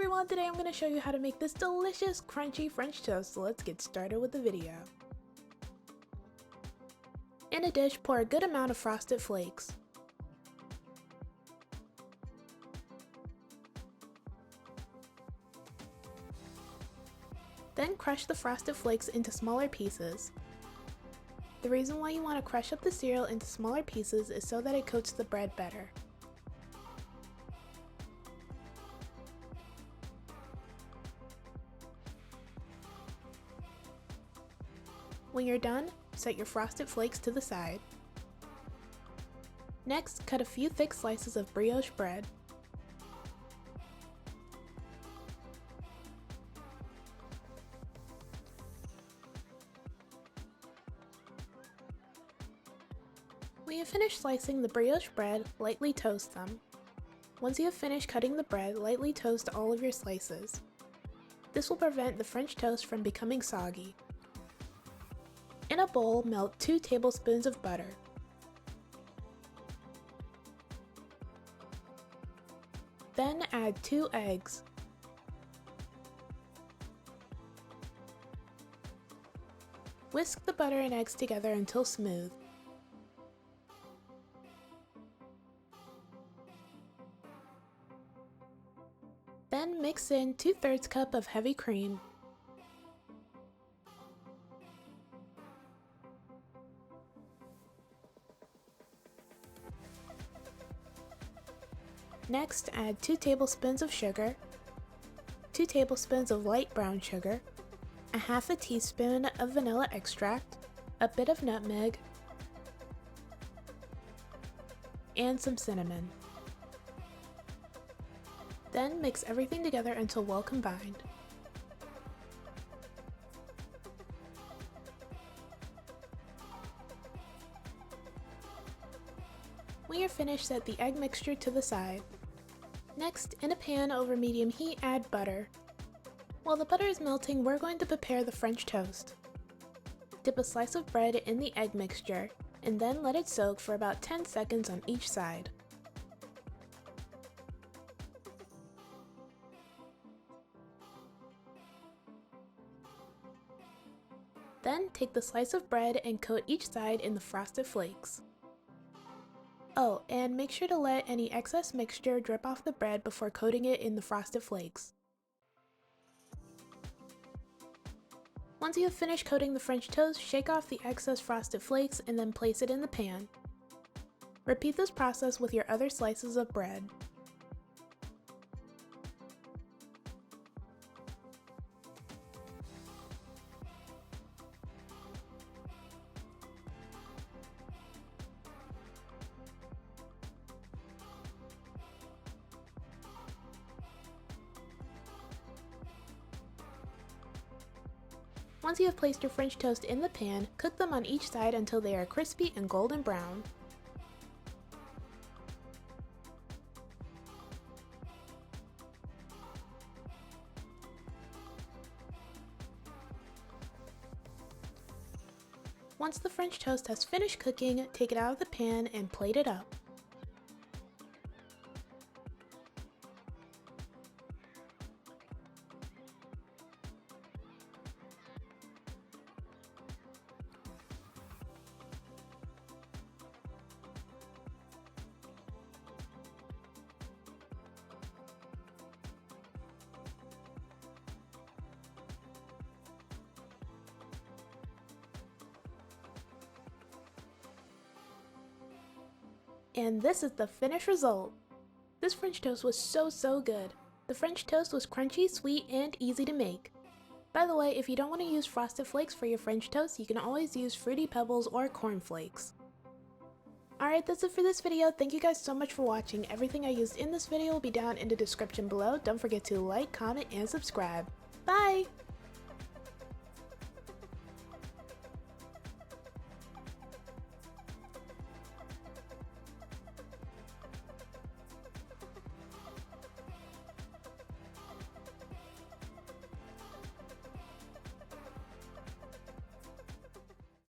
everyone, today I'm going to show you how to make this delicious crunchy French toast, so let's get started with the video. In a dish, pour a good amount of frosted flakes. Then crush the frosted flakes into smaller pieces. The reason why you want to crush up the cereal into smaller pieces is so that it coats the bread better. When you're done, set your frosted flakes to the side. Next, cut a few thick slices of brioche bread. When you finish slicing the brioche bread, lightly toast them. Once you have finished cutting the bread, lightly toast all of your slices. This will prevent the French toast from becoming soggy. In a bowl, melt 2 tablespoons of butter. Then add 2 eggs. Whisk the butter and eggs together until smooth. Then mix in 2/3 cup of heavy cream. Next, add 2 tablespoons of sugar, 2 tablespoons of light brown sugar, a half a teaspoon of vanilla extract, a bit of nutmeg, and some cinnamon. Then mix everything together until well combined. When you're finished, set the egg mixture to the side. Next, in a pan over medium heat, add butter. While the butter is melting, we're going to prepare the French toast. Dip a slice of bread in the egg mixture, and then let it soak for about 10 seconds on each side. Then take the slice of bread and coat each side in the frosted flakes. Oh, and make sure to let any excess mixture drip off the bread before coating it in the frosted flakes. Once you have finished coating the French toast, shake off the excess frosted flakes and then place it in the pan. Repeat this process with your other slices of bread. Once you have placed your French toast in the pan, cook them on each side until they are crispy and golden brown. Once the French toast has finished cooking, take it out of the pan and plate it up. And this is the finished result. This French toast was so good. The French toast was crunchy, sweet, and easy to make. By the way, if you don't want to use frosted flakes for your French toast, you can always use Fruity Pebbles or Corn Flakes. Alright, that's it for this video. Thank you guys so much for watching. Everything I used in this video will be down in the description below. Don't forget to like, comment, and subscribe. Bye!